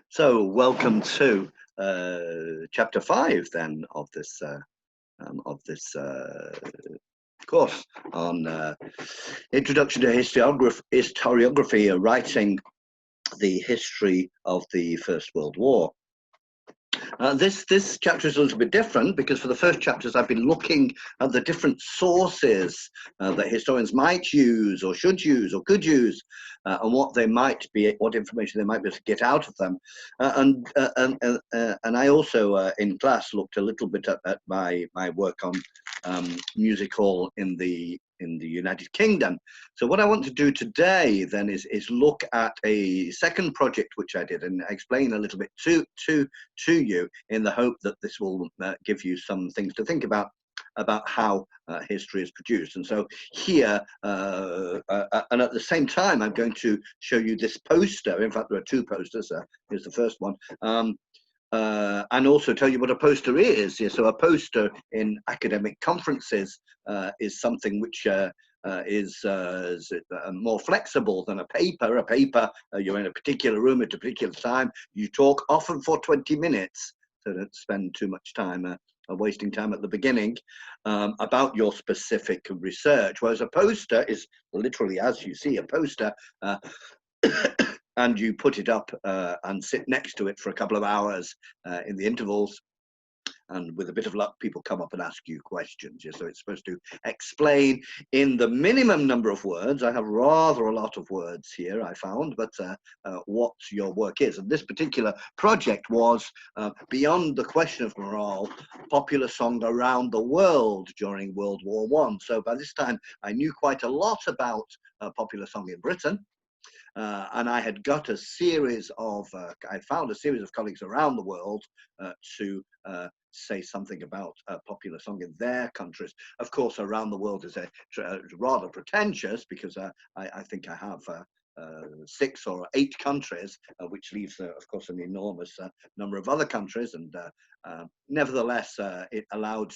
So, welcome to chapter 5 then of this course on Introduction to Historiography, writing the history of the First World War. This chapter is a little bit different because for the first chapters I've been looking at the different sources that historians might use or should use or could use, and what information they might be able to get out of them. And I also in class looked a little bit at my work on music hall in the United Kingdom. So what I want to do today then is look at a second project which I did and explain a little bit to you, in the hope that this will give you some things to think about how history is produced. And so here, and at the same time, I'm going to show you this poster. In fact, there are two posters. Here's the first one. And also tell you what a poster is. Yeah, so a poster in academic conferences is something which is more flexible than a paper. A paper, you're in a particular room at a particular time. You talk often for 20 minutes, so don't spend too much time wasting time at the beginning about your specific research. Whereas a poster is literally, as you see, a poster. And you put it up and sit next to it for a couple of hours in the intervals. And with a bit of luck, people come up and ask you questions. Yeah, so it's supposed to explain in the minimum number of words. I have rather a lot of words here, I found, but what your work is. And this particular project was beyond the question of morale, popular song around the world during World War I. So by this time, I knew quite a lot about popular song in Britain. And I had got a series of, I found a series of colleagues around the world to say something about popular song in their countries. Of course, around the world is rather pretentious, because I think I have 6 or 8 countries, which leaves, of course, an enormous number of other countries. And nevertheless, it allowed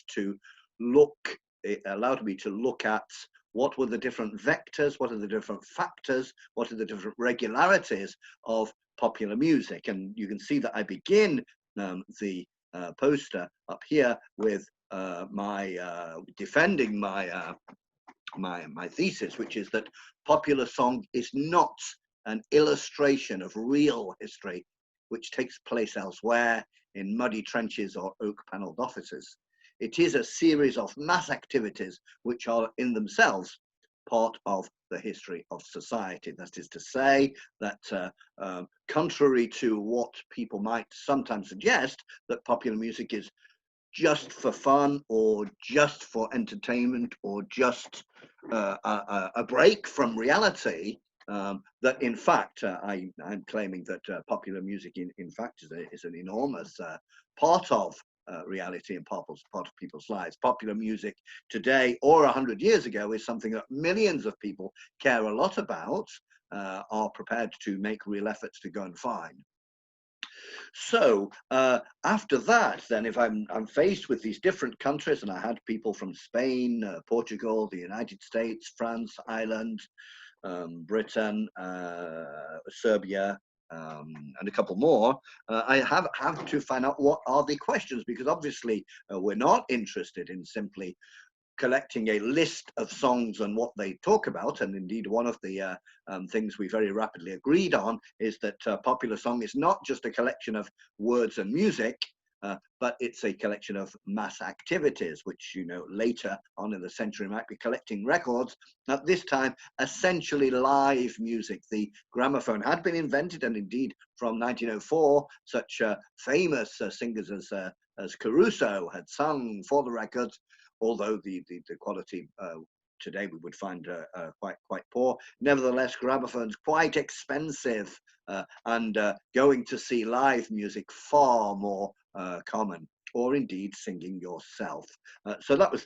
me to look at what were the different vectors, what are the different factors, what are the different regularities of popular music. And you can see that I begin the poster up here with defending my thesis, which is that popular song is not an illustration of real history, which takes place elsewhere in muddy trenches or oak-panelled offices. It is a series of mass activities which are in themselves part of the history of society. That is to say that contrary to what people might sometimes suggest, that popular music is just for fun or just for entertainment or just a break from reality, that in fact, I'm claiming that popular music in fact is an enormous part of reality and part of people's lives. Popular music today or 100 years ago is something that millions of people care a lot about, are prepared to make real efforts to go and find. So after that, then, if I'm faced with these different countries, and I had people from Spain, Portugal, the United States, France, Ireland, Britain, Serbia, and a couple more, I have to find out what are the questions, because obviously we're not interested in simply collecting a list of songs and what they talk about. And indeed, one of the things we very rapidly agreed on is that popular song is not just a collection of words and music, but it's a collection of mass activities, which, you know, later on in the century might be collecting records. At this time, essentially live music. The gramophone had been invented, and indeed from 1904, such famous singers as Caruso had sung for the records, although the quality today we would find quite poor. Nevertheless, gramophones quite expensive, and going to see live music far more common, or indeed singing yourself. So that was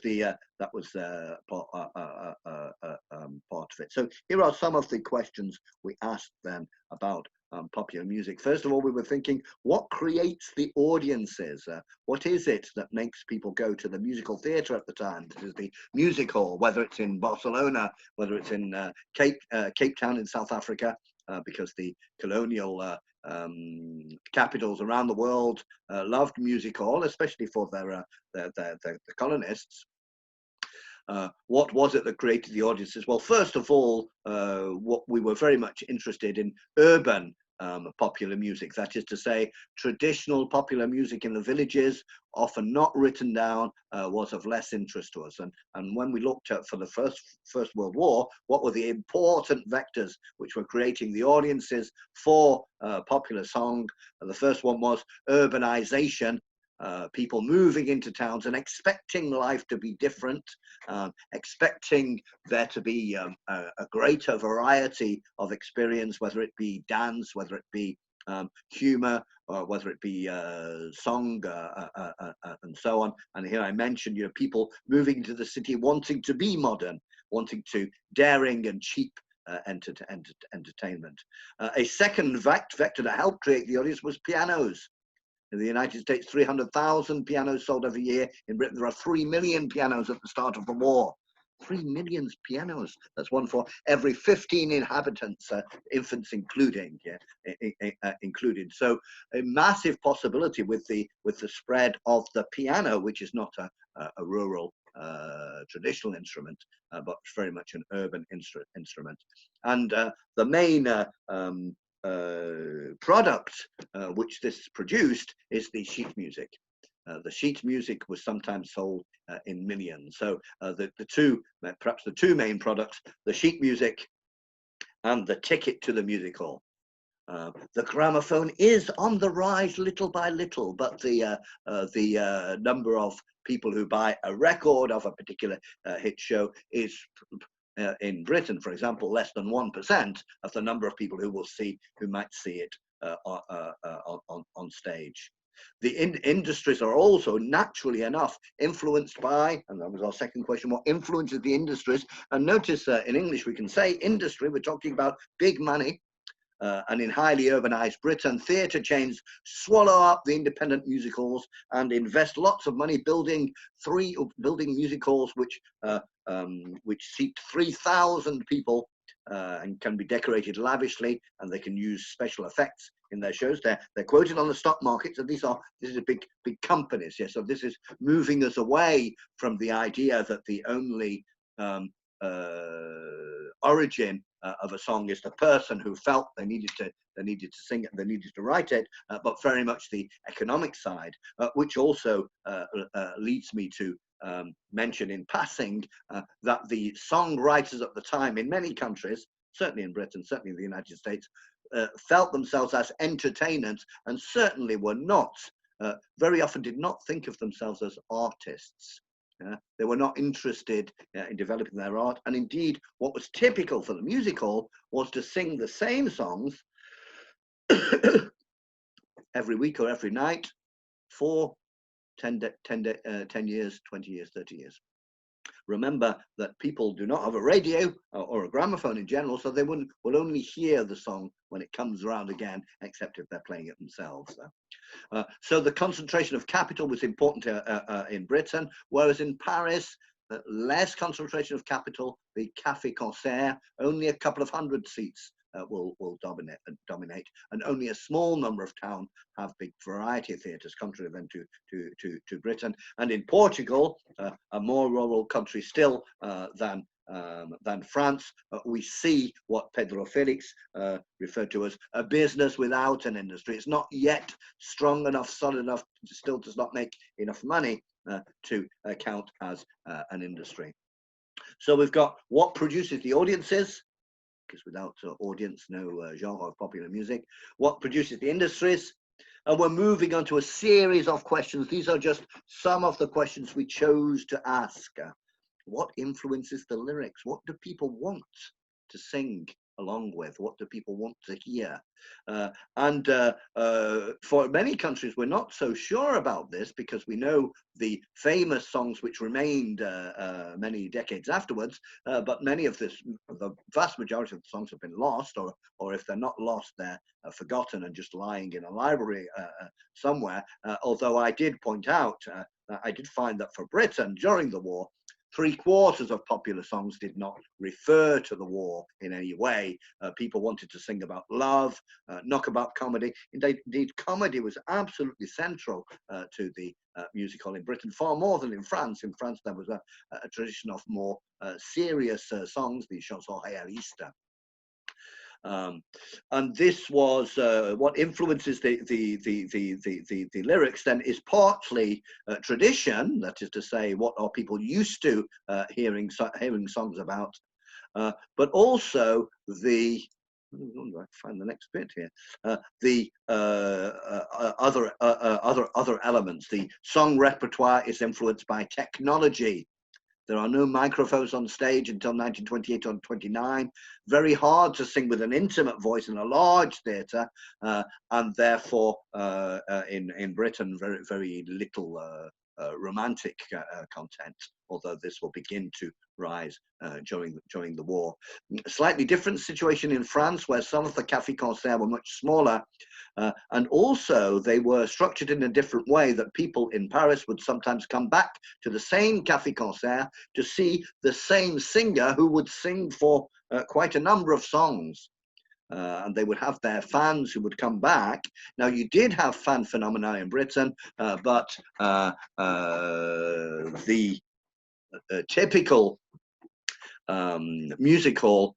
part of it. So here are some of the questions we asked then about popular music. First of all, we were thinking, what creates the audiences? What is it that makes people go to the musical theatre at the time? This is the music hall, whether it's in Barcelona, whether it's in Cape Town in South Africa, because the colonial capitals around the world loved music hall, especially for the colonists. What was it that created the audiences? Well, first of all, what we were very much interested in urban popular music, that is to say, traditional popular music in the villages, often not written down, was of less interest to us. And when we looked at, for the First World War, what were the important vectors which were creating the audiences for popular song, the first one was urbanization. People moving into towns and expecting life to be different, expecting there to be a greater variety of experience, whether it be dance, whether it be humor, or whether it be song, and so on. And here I mentioned, people moving into the city, wanting to be modern, wanting to daring and cheap entertainment. A second vector that helped create the audience was pianos. In the United States, 300,000 pianos sold every year. In Britain, there are 3 million pianos at the start of the war. 3 million pianos. That's one for every 15 inhabitants, infants including, included. So a massive possibility with the spread of the piano, which is not a rural traditional instrument, but very much an urban instrument. And the main product which this produced is the sheet music. The sheet music was sometimes sold in millions. So perhaps the two main products, the sheet music and the ticket to the music hall. The gramophone is on the rise little by little, but the number of people who buy a record of a particular hit show is in Britain, for example, less than 1% of the number of people who might see it on stage. The industries are also naturally enough influenced by, and that was our second question, what influences the industries? And notice in English we can say industry, we're talking about big money. And in highly urbanized Britain, theatre chains swallow up the independent music halls and invest lots of money building music halls which seat 3,000 people and can be decorated lavishly, and they can use special effects in their shows. They're quoted on the stock market, so this is big companies. Yeah, so this is moving us away from the idea that the only origin of a song is the person who felt they needed to sing it, they needed to write it, but very much the economic side, which also leads me to mention in passing that the songwriters at the time in many countries, certainly in Britain, certainly in the United States, felt themselves as entertainers and certainly were not, very often did not think of themselves as artists. They were not interested in developing their art, and indeed what was typical for the music hall was to sing the same songs every week or every night for 10 years, 20 years, 30 years. Remember that people do not have a radio or a gramophone in general, so they will only hear the song when it comes around again, except if they're playing it themselves. So the concentration of capital was important in Britain, whereas in Paris, less concentration of capital, the Café Concert, only a couple of hundred seats will dominate, and only a small number of towns have big variety of theatres, contrary then to Britain. And in Portugal, a more rural country still than France, we see what Pedro Felix referred to as a business without an industry. It's not yet strong enough, solid enough, still does not make enough money to count as an industry. So we've got what produces the audiences, because without audience, no genre of popular music. What produces the industries? And we're moving on to a series of questions. These are just some of the questions we chose to ask. What influences the lyrics? What do people want to sing along with? What do people want to hear? And for many countries, we're not so sure about this, because we know the famous songs which remained many decades afterwards, but the vast majority of the songs have been lost, or if they're not lost, they're forgotten and just lying in a library somewhere. Although I did point out, I did find that for Britain during the war, 3/4 of popular songs did not refer to the war in any way. People wanted to sing about love, knockabout comedy. Indeed, comedy was absolutely central to the music hall in Britain, far more than in France. In France, there was a tradition of more serious songs, the chansons réalistes. And this was what influences the lyrics then is partly tradition, that is to say, what are people used to hearing songs about, but also the find the next bit here. The other elements. The song repertoire is influenced by technology. There are no microphones on stage until 1928 or 29. Very hard to sing with an intimate voice in a large theatre, and therefore in Britain, very little romantic content, although this will begin to rise during the war. A slightly different situation in France, where some of the cafés-concerts were much smaller, and also they were structured in a different way, that people in Paris would sometimes come back to the same café-concert to see the same singer who would sing for quite a number of songs. And they would have their fans who would come back. Now, you did have fan phenomena in Britain, but the typical music hall,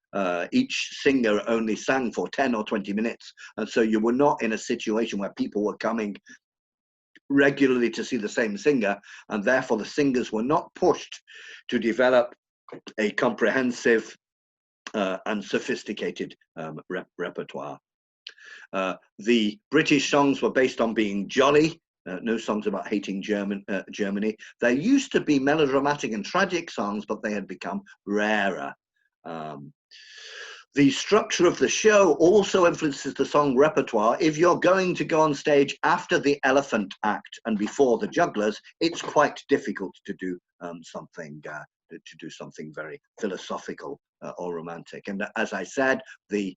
each singer only sang for 10 or 20 minutes. And so you were not in a situation where people were coming regularly to see the same singer, and therefore the singers were not pushed to develop a comprehensive and sophisticated repertoire. The British songs were based on being jolly, no songs about hating Germany. There used to be melodramatic and tragic songs, but they had become rarer. The structure of the show also influences the song repertoire. If you're going to go on stage after the elephant act and before the jugglers, it's quite difficult to do something very philosophical or romantic. And as I said, the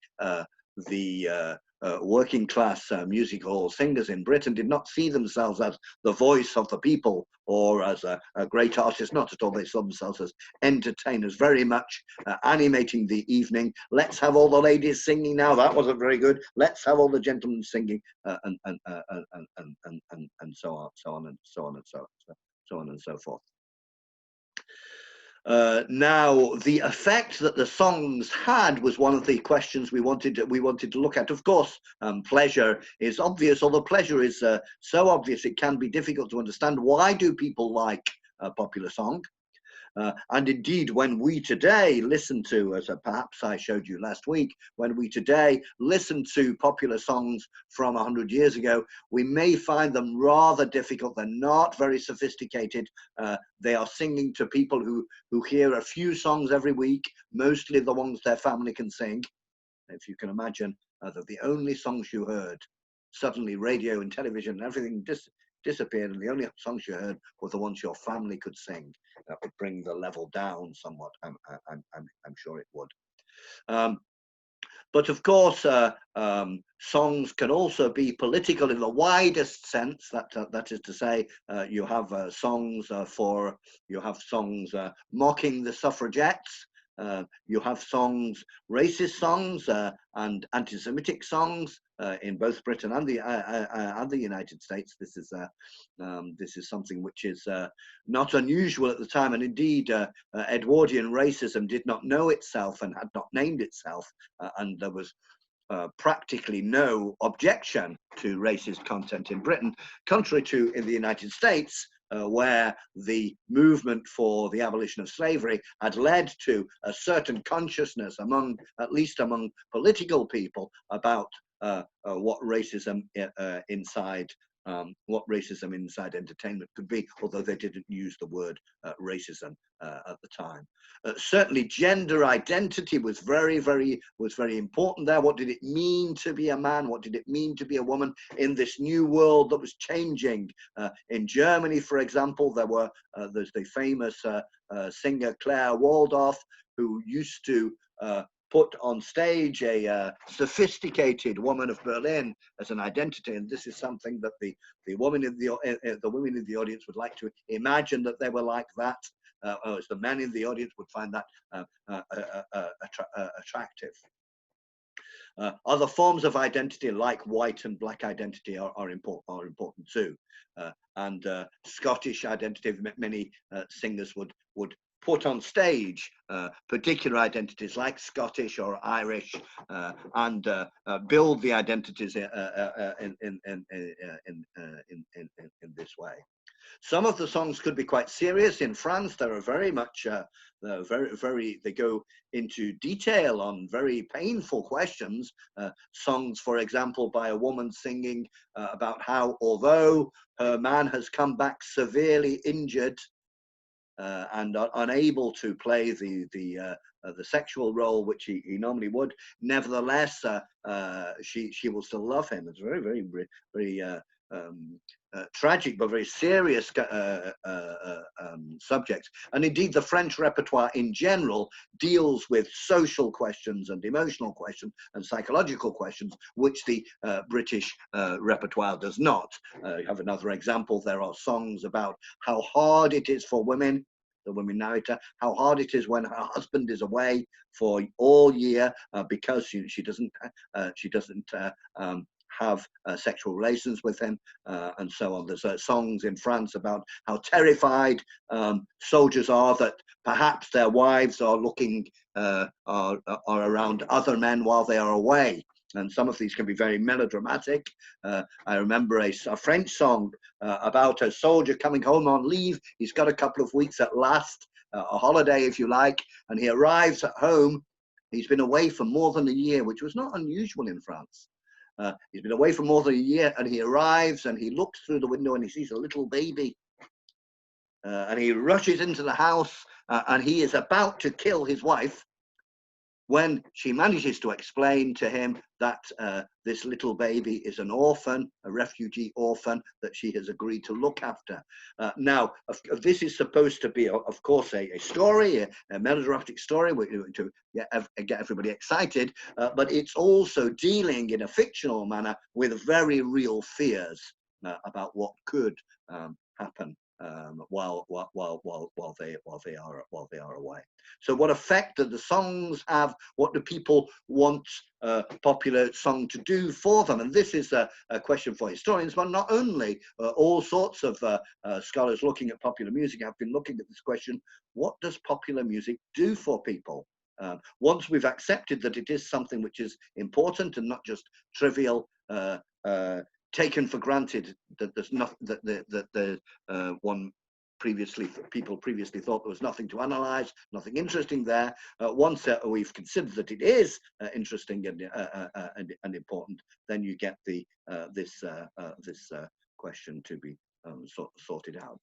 working class music hall singers in Britain did not see themselves as the voice of the people or as a great artist. Not at all. They saw themselves as entertainers, very much animating the evening. Let's have all the ladies singing now. That wasn't very good. Let's have all the gentlemen singing, and so on and so forth. Now, the effect that the songs had was one of the questions we wanted to look at. Of course, pleasure is obvious, although pleasure is so obvious it can be difficult to understand. Why do people like a popular song? And indeed, when we today listen to, as perhaps I showed you last week, when we today listen to popular songs from 100 years ago, we may find them rather difficult. They're not very sophisticated. They are singing to people who hear a few songs every week, mostly the ones their family can sing. If you can imagine that the only songs you heard, suddenly radio and television and everything disappeared, and the only songs you heard were the ones your family could sing. That would bring the level down somewhat. I'm sure it would. But of course, songs can also be political in the widest sense. That is to say, you have songs mocking the suffragettes. You have songs, racist songs and anti-Semitic songs in both Britain and the United States. This is something which is not unusual at the time, and indeed, Edwardian racism did not know itself and had not named itself, and there was practically no objection to racist content in Britain, contrary to in the United States, where the movement for the abolition of slavery had led to a certain consciousness at least among political people, about what racism inside entertainment could be, although they didn't use the word racism at the time. Certainly gender identity was very important there. What did it mean to be a man? What did it mean to be a woman in this new world that was changing? In Germany, for example, there's the famous singer Claire Waldorf, who used to put on stage a sophisticated woman of Berlin as an identity, and this is something that the women in the audience would like to imagine, that they were like that. or as the men in the audience would find that attractive. Other forms of identity, like white and black identity, are important too. And Scottish identity, many singers would put on stage particular identities like Scottish or Irish, and build the identities in this way. Some of the songs could be quite serious. In France, there are very much, they go into detail on very painful questions. Songs, for example, by a woman singing about how, although her man has come back severely injured and unable to play the sexual role which he normally would, nevertheless, she will still love him. It's very tragic but very serious subjects. And indeed, the French repertoire in general deals with social questions and emotional questions and psychological questions, which the British repertoire does not. You have another example. There are songs about how hard it is for women, the women narrator, how hard it is when her husband is away for all year because she doesn't have sexual relations with him, and so on. There's songs in France about how terrified soldiers are that perhaps their wives are looking are around other men while they are away. And some of these can be very melodramatic. I remember a French song about a soldier coming home on leave. He's got a couple of weeks at last, a holiday if you like, and he arrives at home. He's been away for more than a year, which was not unusual in France. He's been away for more than a year, and he arrives and he looks through the window and he sees a little baby. And he rushes into the house and he is about to kill his wife when she manages to explain to him that this little baby is an orphan, a refugee orphan that she has agreed to look after. Now, this is supposed to be, of course, a story, a melodramatic story to get everybody excited, but it's also dealing in a fictional manner with very real fears about what could happen while they are away. So what effect do the songs have? What do people want popular song to do for them? And this is a question for historians, but not only. All sorts of scholars looking at popular music have been looking at this question: what does popular music do for people? Once we've accepted that it is something which is important and not just trivial, taken for granted, that there's nothing that people previously thought there was nothing to analyze, nothing interesting there. Once we've considered that it is interesting and important, then you get this question to be sorted out.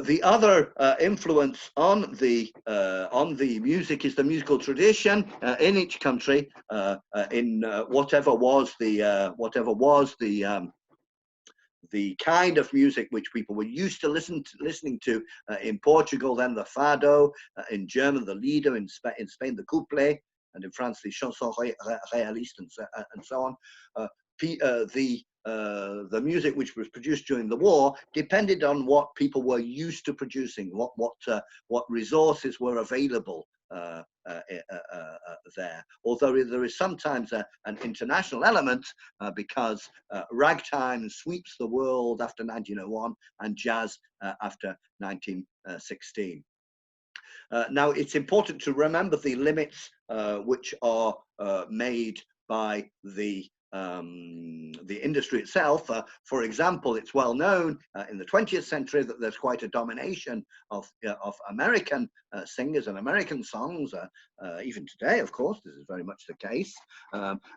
The other influence on the music is the musical tradition in each country. In whatever was the kind of music which people were used to listening to. In Portugal, then the fado. In German, the lieder. In Spain, the couplet. And in France, the chanson réaliste, and so on. The music which was produced during the war depended on what people were used to producing, what resources were available there. Although there is sometimes an international element because ragtime sweeps the world after 1901 and jazz after 1916. Now, it's important to remember the limits which are made by the industry itself. For example, it's well known in the 20th century that there's quite a domination of American singers and American songs. Even today, of course, this is very much the case.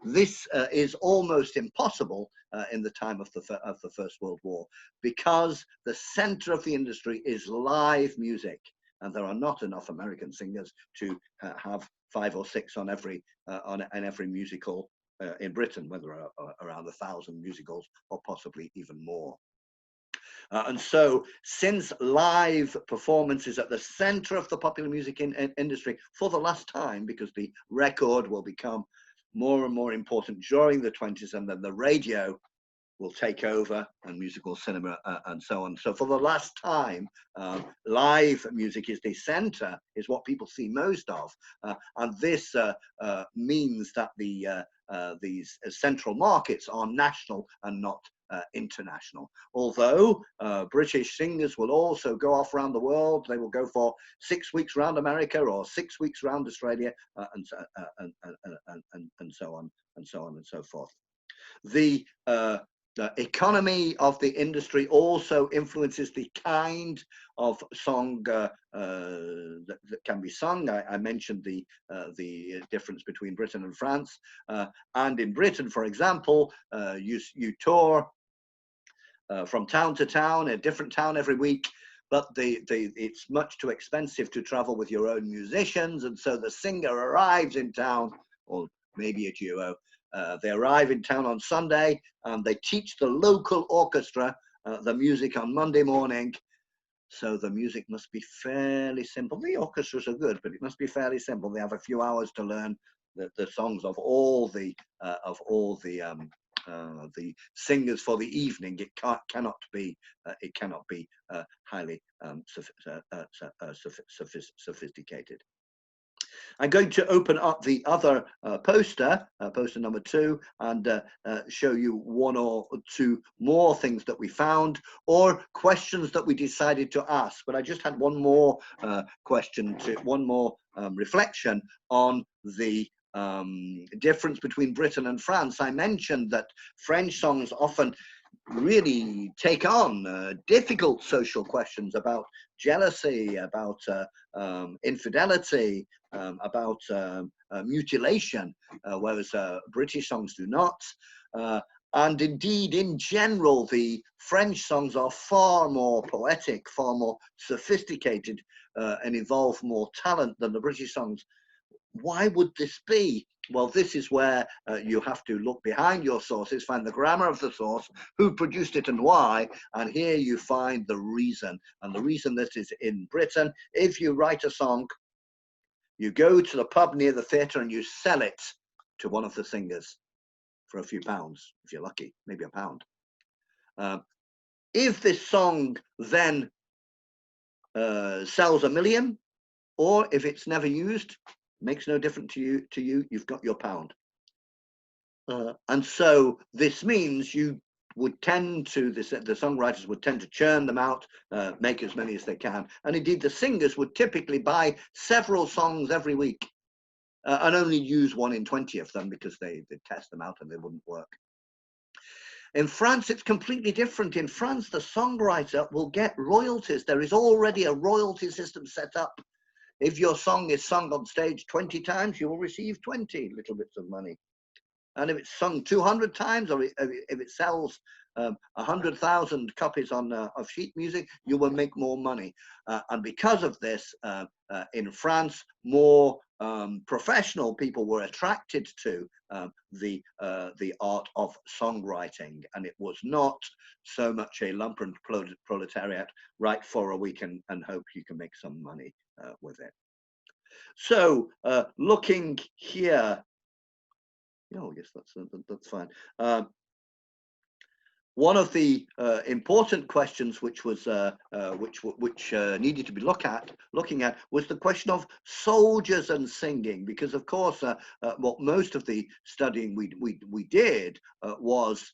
This is almost impossible in the time of the First World War, because the center of the industry is live music, and there are not enough American singers to have 5 or 6 on every musical in Britain, whether around 1,000 musicals or possibly even more. And so, since live performance is at the center of the popular music industry for the last time, because the record will become more and more important during the 20s, and then the radio will take over, and musical cinema and so on. So for the last time, live music is the center, is what people see most of. And this means that these central markets are national and not international. Although British singers will also go off around the world. They will go for 6 weeks around America or 6 weeks around Australia, and so on and so on and so forth. The economy of the industry also influences the kind of song that can be sung. I mentioned the difference between Britain and France. And in Britain, for example, you tour from town to town, a different town every week, but it's much too expensive to travel with your own musicians, and so the singer arrives in town, or maybe a duo. They arrive in town on Sunday, and they teach the local orchestra the music on Monday morning. So the music must be fairly simple. The orchestras are good, but it must be fairly simple. They have a few hours to learn the songs of all the singers for the evening. It cannot be highly sophisticated. I'm going to open up the other poster number 2, and show you one or two more things that we found, or questions that we decided to ask. But I just had one more reflection on the difference between Britain and France. I mentioned that French songs often really take on difficult social questions about jealousy, about infidelity, about mutilation, whereas British songs do not. And indeed, in general, the French songs are far more poetic, far more sophisticated, and involve more talent than the British songs. Why would this be? Well, this is where you have to look behind your sources, find the grammar of the source, who produced it and why, and here you find the reason. And the reason that is in Britain, if you write a song, you go to the pub near the theatre and you sell it to one of the singers for a few pounds, if you're lucky, maybe a pound. If this song then sells 1 million, or if it's never used, makes no difference to you, you've got your pound. And so this means you would tend to, the songwriters would tend to churn them out, make as many as they can. And indeed, the singers would typically buy several songs every week, and only use 1 in 20 of them, because they test them out and they wouldn't work. In France, it's completely different. In France, the songwriter will get royalties. There is already a royalty system set up. If your song is sung on stage 20 times, you will receive 20 little bits of money. And if it's sung 200 times, or if it sells 100,000 copies of sheet music, you will make more money. And because of this, in France, more professional people were attracted to the art of songwriting, and it was not so much a lumpen proletariat, write for a week and hope you can make some money with it. So looking here, oh yes, that's fine. One of the important questions which was which needed to be looking at was the question of soldiers and singing, because of course what most of the studying we did was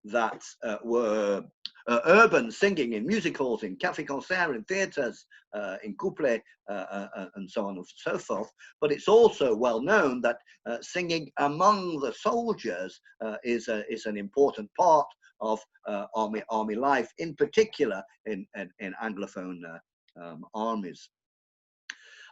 that were urban singing in music halls, in café concert, in theatres, in couplets, and so on and so forth. But it's also well known that singing among the soldiers is an important part of army life, in particular in Anglophone armies.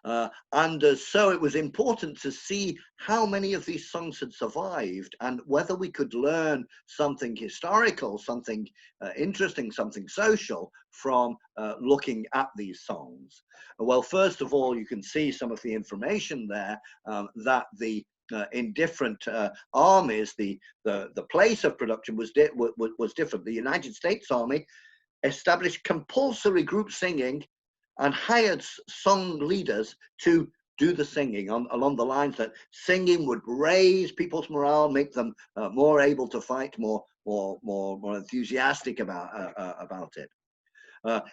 And so it was important to see how many of these songs had survived, and whether we could learn something historical, something interesting, something social from looking at these songs. Well, first of all, you can see some of the information there, that in different armies, the place of production was different. The United States Army established compulsory group singing and hired song leaders to do the singing along the lines that singing would raise people's morale, make them more able to fight, more enthusiastic about it.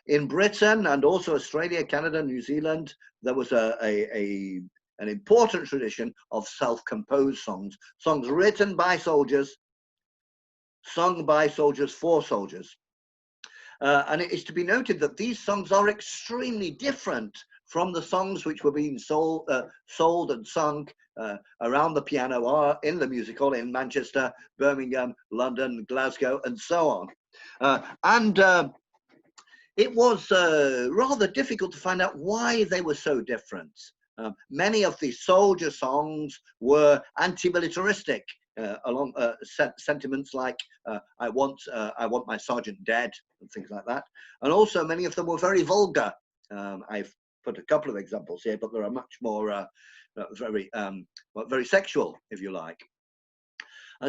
In Britain and also Australia, Canada, New Zealand, there was an important tradition of self-composed songs, songs written by soldiers, sung by soldiers for soldiers. And it is to be noted that these songs are extremely different from the songs which were being sold and sung around the piano or in the music hall in Manchester, Birmingham, London, Glasgow, and so on. It was rather difficult to find out why they were so different. Many of the soldier songs were anti-militaristic, along sentiments like I want my sergeant dead and things like that. And also many of them were very vulgar. I've put a couple of examples here, but there are much more very sexual, if you like.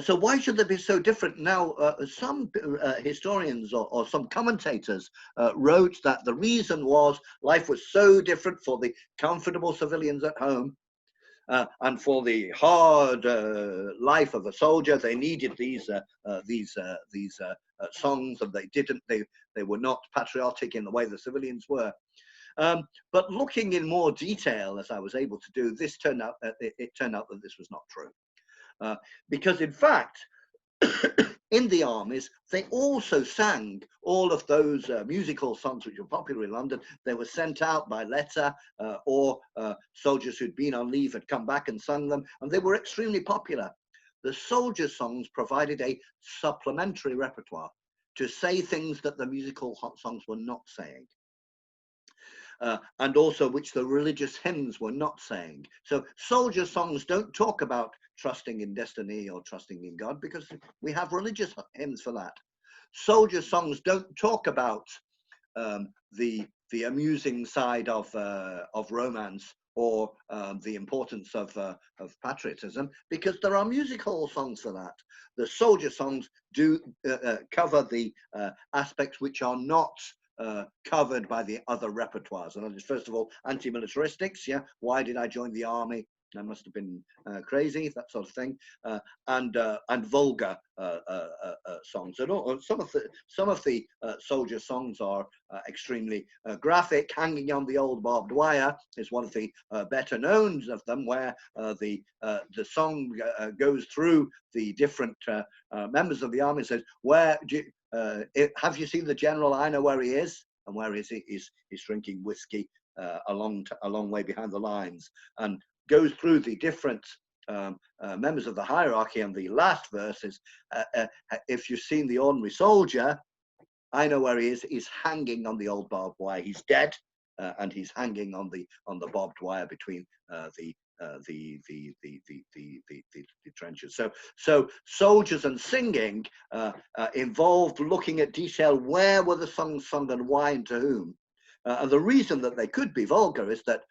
So why should they be so different? Now, some historians or some commentators wrote that the reason was life was so different for the comfortable civilians at home and for the hard life of a soldier. They needed these songs, and they were not patriotic in the way the civilians were. But looking in more detail, as I was able to do, this turned out it turned out that this was not true. Because in fact, in the armies, they also sang all of those musical songs which were popular in London. They were sent out by letter, or soldiers who'd been on leave had come back and sung them, and they were extremely popular. The soldier songs provided a supplementary repertoire to say things that the musical songs were not saying. And also which the religious hymns were not saying. So soldier songs don't talk about trusting in destiny or trusting in God, because we have religious hymns for that. Soldier songs don't talk about the amusing side of romance or the importance of patriotism, because there are musical songs for that. The soldier songs do cover the aspects which are not covered by the other repertoires. And that is, first of all, anti-militaristics. Yeah, why did I join the army? I must have been crazy, that sort of thing, and vulgar songs. And some of the soldier songs are extremely graphic. Hanging on the Old Barbed Wire is one of the better known of them, where the song goes through the different members of the army and says, "Where do you, have you seen the general? I know where he is." And where is he? He's drinking whiskey a long way behind the lines, and goes through the different members of the hierarchy. And the last verse is, if you've seen the ordinary soldier, I know where he is. He's hanging on the old barbed wire. He's dead, and he's hanging on the barbed wire between the trenches. So soldiers and singing involved looking at detail. Where were the songs sung and why and to whom? And the reason that they could be vulgar is that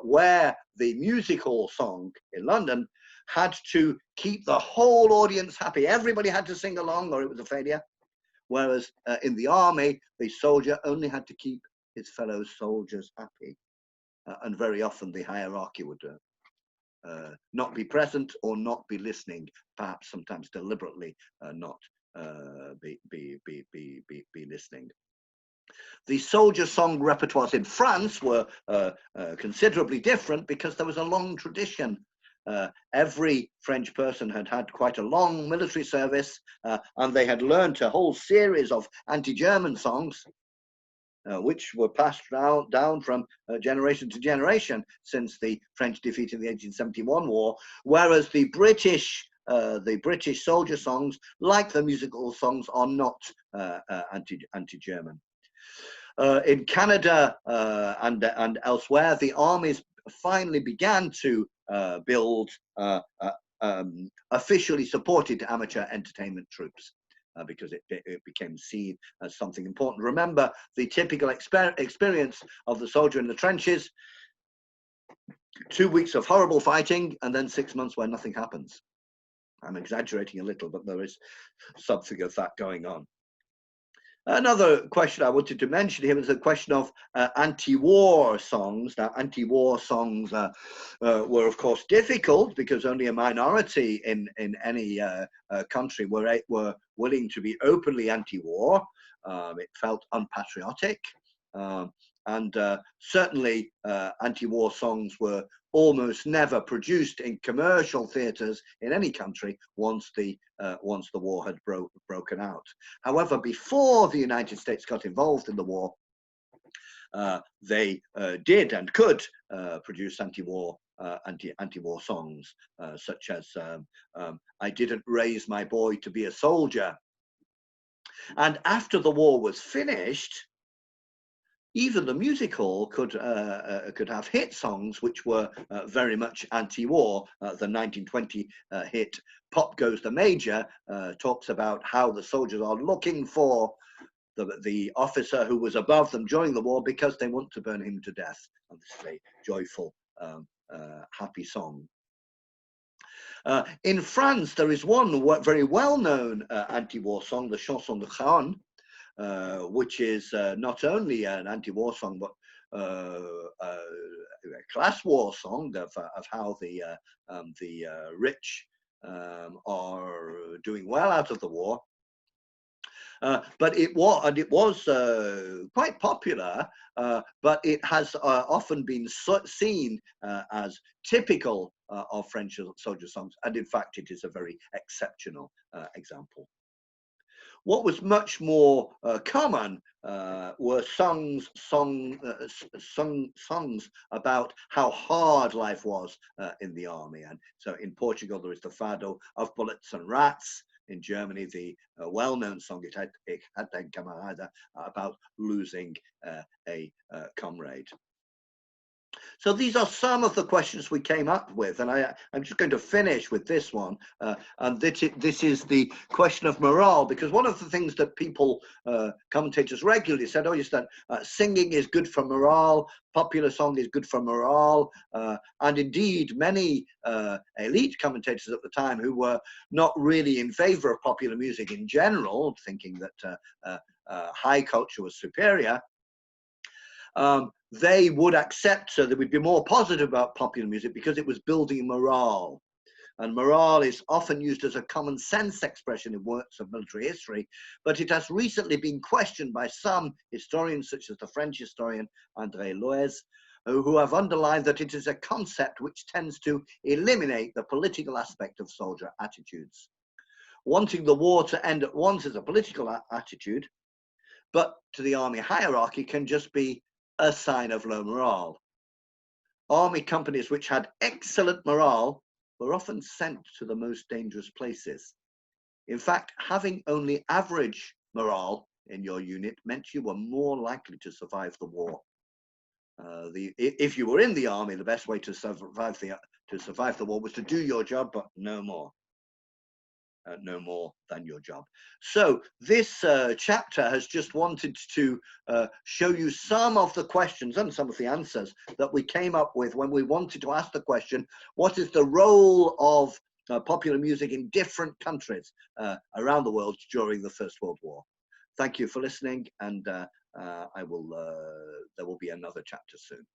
where the music hall song in London had to keep the whole audience happy, everybody had to sing along or it was a failure. Whereas in the army, the soldier only had to keep his fellow soldiers happy. And very often the hierarchy would not be present or not be listening, perhaps sometimes deliberately not be listening. The soldier song repertoires in France were considerably different, because there was a long tradition. Every French person had had quite a long military service, and they had learned a whole series of anti-German songs, which were passed down from generation to generation since the French defeat in the 1871 war, whereas the British soldier songs, like the musical songs, are not anti-German. In Canada and elsewhere, the armies finally began to build officially supported amateur entertainment troops, because it became seen as something important. Remember the typical experience of the soldier in the trenches: 2 weeks of horrible fighting and then 6 months where nothing happens. I'm exaggerating a little, but there is something of that going on. Another question I wanted to mention here was the question of anti-war songs. Now, anti-war songs were, of course, difficult because only a minority in any country were willing to be openly anti-war. It felt unpatriotic. And certainly anti-war songs were almost never produced in commercial theatres in any country once the war had broken out. However, before the United States got involved in the war, they did and could produce anti-war songs, such as "I Didn't Raise My Boy to Be a Soldier." And after the war was finished, even the music hall could have hit songs which were very much anti-war. The 1920 hit "Pop Goes the Major" talks about how the soldiers are looking for the officer who was above them during the war because they want to burn him to death. And this is a joyful, happy song. In France, there is one very well-known anti-war song, the "Chanson de Caron," which is not only an anti-war song, but a class war song of how the rich are doing well out of the war. But it was quite popular, but it has often been seen as typical of French soldier songs, and in fact, it is a very exceptional example. What was much more common were songs about how hard life was in the army. And so in Portugal, there is the Fado of Bullets and Rats. In Germany, the well-known song "Ich hatte einen Kameraden" about losing a comrade. So these are some of the questions we came up with, and I'm just going to finish with this one. And this is the question of morale, because one of the things that people, commentators regularly said, oh, yes, that singing is good for morale, popular song is good for morale, and indeed many elite commentators at the time who were not really in favor of popular music in general, thinking that high culture was superior, they would accept, so they would be more positive about popular music because it was building morale. And morale is often used as a common sense expression in works of military history, but it has recently been questioned by some historians, such as the French historian André Loez, who have underlined that it is a concept which tends to eliminate the political aspect of soldier attitudes. Wanting the war to end at once is a political attitude, but to the army hierarchy can just be a sign of low morale. Army companies which had excellent morale were often sent to the most dangerous places. In fact, having only average morale in your unit meant you were more likely to survive the war. If you were in the army, the best way to survive the war was to do your job, but no more. No more than your job. So this chapter has just wanted to show you some of the questions and some of the answers that we came up with when we wanted to ask the question, what is the role of popular music in different countries around the world during the First World War? Thank you for listening, and there will be another chapter soon.